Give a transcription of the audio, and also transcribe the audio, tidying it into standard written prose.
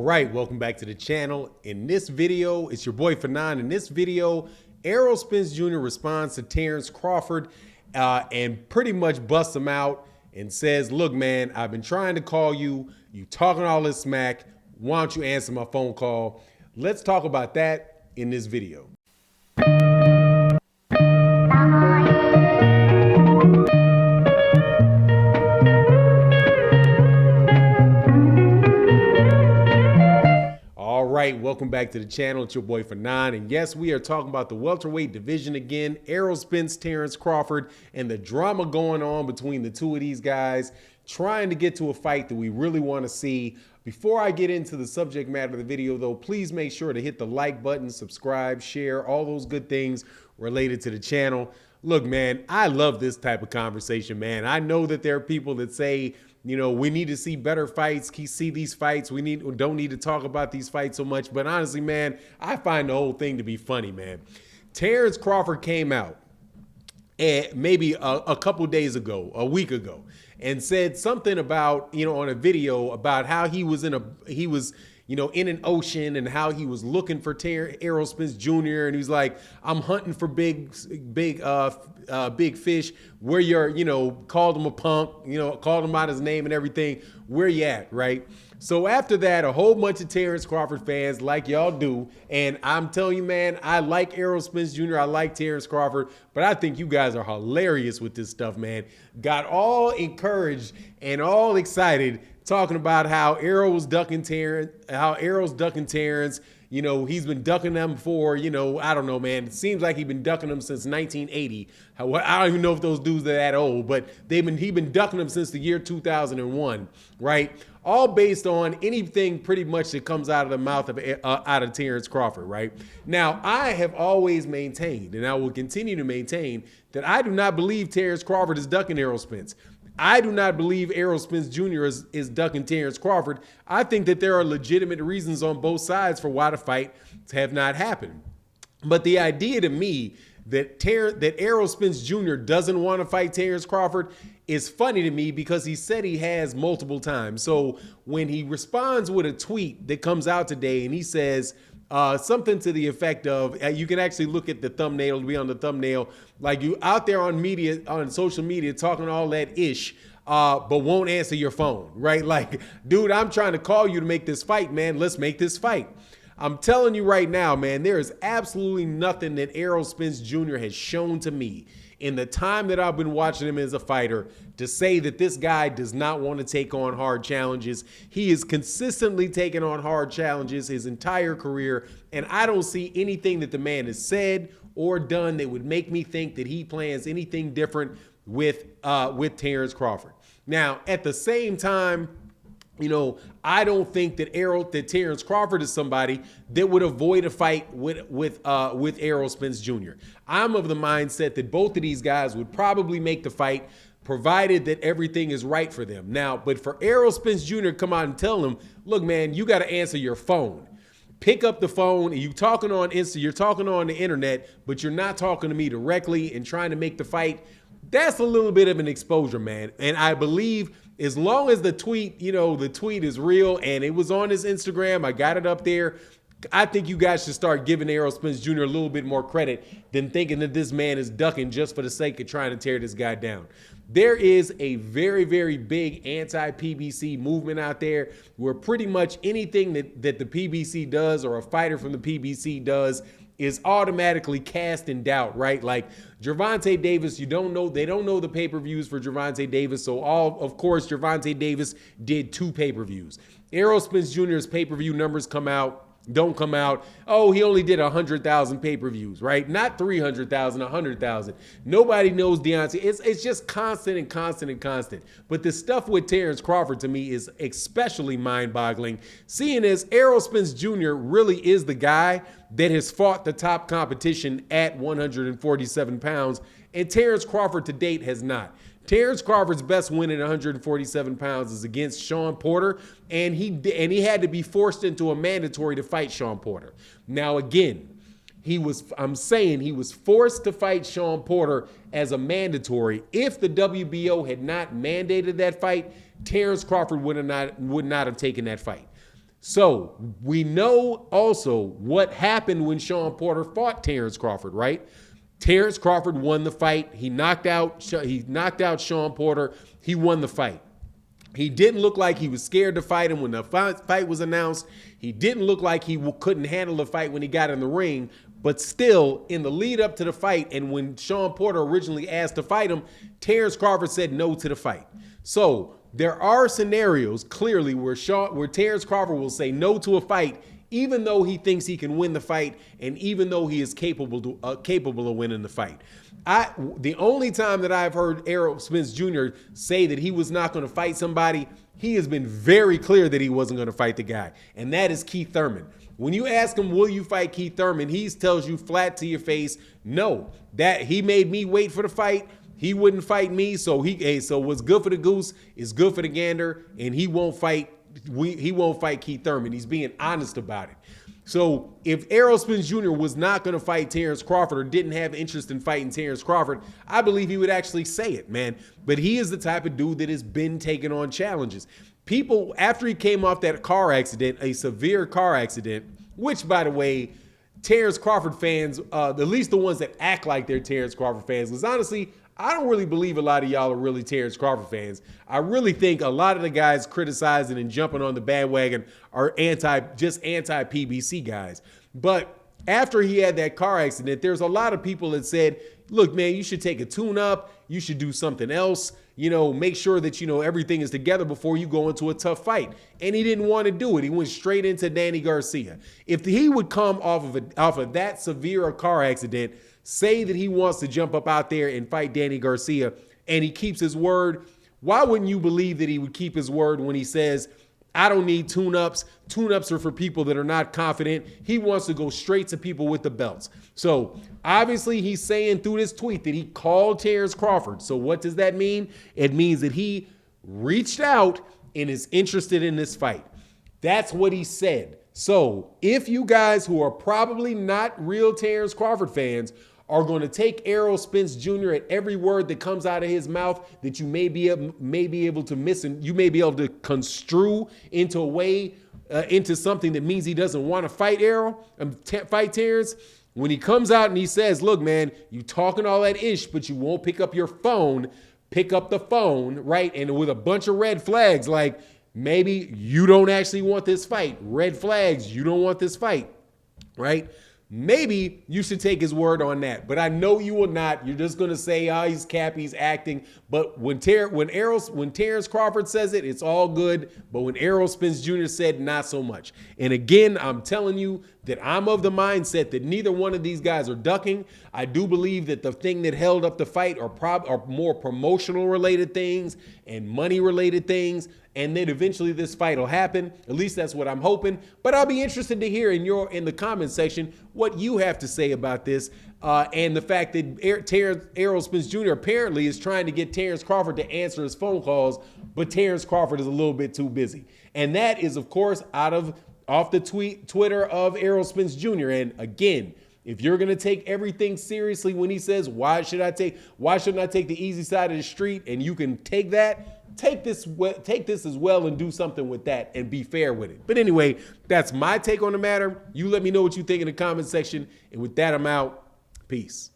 right, welcome back to the channel. In this video, it's your boy Fanon. In this video, Errol Spence Jr. responds to Terence Crawford and pretty much busts him out and says, look, man, I've been trying to call you. You talking all this smack. Why don't you answer my phone call? Let's talk about that in this video. All right, welcome back to the channel. It's your boy Fanon, and yes, we are talking about the welterweight division again. Errol Spence, Terence Crawford, and the drama going on between the two of these guys, trying to get to a fight that we really want to see. Before I get into the subject matter of the video, though, please make sure to hit the like button, subscribe, share, all those good things related to the channel. Look, man, I love this type of conversation, man. I know that there are people that say, you know, we need to see better fights, see these fights. We don't need to talk about these fights so much. But honestly, man, I find the whole thing to be funny, man. Terence Crawford came out maybe a couple days ago, a week ago, and said something about, you know, on a video about how he was in an ocean and how he was looking for Errol Spence Jr. And he's like, I'm hunting for big fish. Where you're, you know, called him a punk, you know, called him out his name and everything. Where you at, right? So after that, a whole bunch of Terence Crawford fans, like y'all do, and I'm telling you, man, I like Errol Spence Jr., I like Terence Crawford, but I think you guys are hilarious with this stuff, man. Got all encouraged and all excited talking about how Errol's ducking Terence, you know, he's been ducking them for, you know, I don't know, man. It seems like he's been ducking them since 1980. I don't even know if those dudes are that old, but he's been ducking them since the year 2001, right? All based on anything pretty much that comes out of the mouth of out of Terence Crawford, right? Now, I have always maintained, and I will continue to maintain, that I do not believe Terence Crawford is ducking Errol Spence. I do not believe Errol Spence Jr. is ducking Terence Crawford. I think that there are legitimate reasons on both sides for why the fight have not happened. But the idea to me that Errol Spence Jr. doesn't want to fight Terence Crawford is funny to me because he said he has multiple times. So when he responds with a tweet that comes out today and he says something to the effect of, you can actually look at the thumbnail, it'll be on the thumbnail, like you out there on media, on social media, talking all that ish, but won't answer your phone, right? Like, dude, I'm trying to call you to make this fight, man. Let's make this fight. I'm telling you right now, man, there is absolutely nothing that Errol Spence Jr. has shown to me in the time that I've been watching him as a fighter to say that this guy does not want to take on hard challenges. He is consistently taking on hard challenges his entire career, and I don't see anything that the man has said or done that would make me think that he plans anything different with Terence Crawford. Now, at the same time, you know, I don't think that Terence Crawford is somebody that would avoid a fight with Errol Spence Jr. I'm of the mindset that both of these guys would probably make the fight, provided that everything is right for them. Now, but for Errol Spence Jr. to come out and tell him, look, man, you got to answer your phone. Pick up the phone, and you're talking on the internet, but you're not talking to me directly and trying to make the fight. That's a little bit of an exposure, man. And I believe as long as the tweet, you know, the tweet is real and it was on his Instagram, I got it up there, I think you guys should start giving Errol Spence Jr. a little bit more credit than thinking that this man is ducking just for the sake of trying to tear this guy down. There is a very, very big anti-PBC movement out there where pretty much anything that the PBC does or a fighter from the PBC does is automatically cast in doubt, right? Like Gervonta Davis, they don't know the pay-per-views for Gervonta Davis, so of course, Gervonta Davis did 2 pay-per-views. Errol Spence Jr.'s pay-per-view numbers don't come out. Oh, he only did 100,000 pay-per-views, right? Not 300,000, 100,000. Nobody knows Deontay. It's just constant and constant and constant. But the stuff with Terence Crawford to me is especially mind-boggling, seeing as Errol Spence Jr. really is the guy that has fought the top competition at 147 pounds, and Terence Crawford to date has not. Terence Crawford's best win at 147 pounds is against Sean Porter, and he had to be forced into a mandatory to fight Sean Porter. Now, again, I'm saying he was forced to fight Sean Porter as a mandatory. If the WBO had not mandated that fight, Terence Crawford would not have taken that fight. So we know also what happened when Sean Porter fought Terence Crawford, right? Terence Crawford won the fight. He knocked out Sean Porter. He won the fight. He didn't look like he was scared to fight him when the fight was announced. He didn't look like he couldn't handle the fight when he got in the ring. But still, in the lead up to the fight, and when Sean Porter originally asked to fight him, Terence Crawford said no to the fight. So there are scenarios clearly where Terence Crawford will say no to a fight, even though he thinks he can win the fight, and even though he is capable of winning the fight. The only time that I've heard Errol Spence Jr. say that he was not going to fight somebody, he has been very clear that he wasn't going to fight the guy, and that is Keith Thurman. When you ask him, will you fight Keith Thurman, he tells you flat to your face, no. That he made me wait for the fight. He wouldn't fight me, so what's good for the goose is good for the gander, and he won't fight Keith Thurman. He's being honest about it. So if Errol Spence Jr. was not going to fight Terence Crawford or didn't have interest in fighting Terence Crawford, I believe he would actually say it, man. But he is the type of dude that has been taking on challenges. People, after he came off that car accident, a severe car accident, which, by the way, Terence Crawford fans, at least the ones that act like they're Terence Crawford fans, because honestly, I don't really believe a lot of y'all are really Terence Crawford fans. I really think a lot of the guys criticizing and jumping on the bandwagon are anti-PBC guys. But after he had that car accident, there's a lot of people that said, look, man, you should take a tune-up. You should do something else. Make sure that, everything is together before you go into a tough fight. And he didn't want to do it. He went straight into Danny Garcia. If he would come off of that severe a car accident, say that he wants to jump up out there and fight Danny Garcia, and he keeps his word, why wouldn't you believe that he would keep his word when he says, I don't need tune-ups. Tune-ups are for people that are not confident. He wants to go straight to people with the belts. So obviously he's saying through this tweet that he called Terence Crawford. So what does that mean? It means that he reached out and is interested in this fight. That's what he said. So if you guys who are probably not real Terence Crawford fans are going to take Errol Spence Jr. at every word that comes out of his mouth that you may be able to miss, and you may be able to construe into a way, into something that means he doesn't want to fight fight Terence. When he comes out and he says, look, man, you talking all that ish, but you won't pick up your phone, pick up the phone, right? And with a bunch of red flags, like maybe you don't actually want this fight. Red flags, you don't want this fight, right? Maybe you should take his word on that, but I know you will not. You're just going to say, oh, he's capping, he's acting. But when Terence Crawford says it, it's all good. But when Errol Spence Jr. said, not so much. And again, I'm telling you that I'm of the mindset that neither one of these guys are ducking. I do believe that the thing that held up the fight are more promotional related things and money related things. And then eventually this fight will happen. At least that's what I'm hoping. But I'll be interested to hear in the comment section what you have to say about this. And the fact that Errol Spence Jr. apparently is trying to get Terence Crawford to answer his phone calls, but Terence Crawford is a little bit too busy. And that is, of course, off the Twitter of Errol Spence Jr. And again, if you're going to take everything seriously when he says, why shouldn't I take the easy side of the street? And you can take that. Take this as well and do something with that and be fair with it. But anyway, that's my take on the matter. You let me know what you think in the comment section. And with that, I'm out. Peace.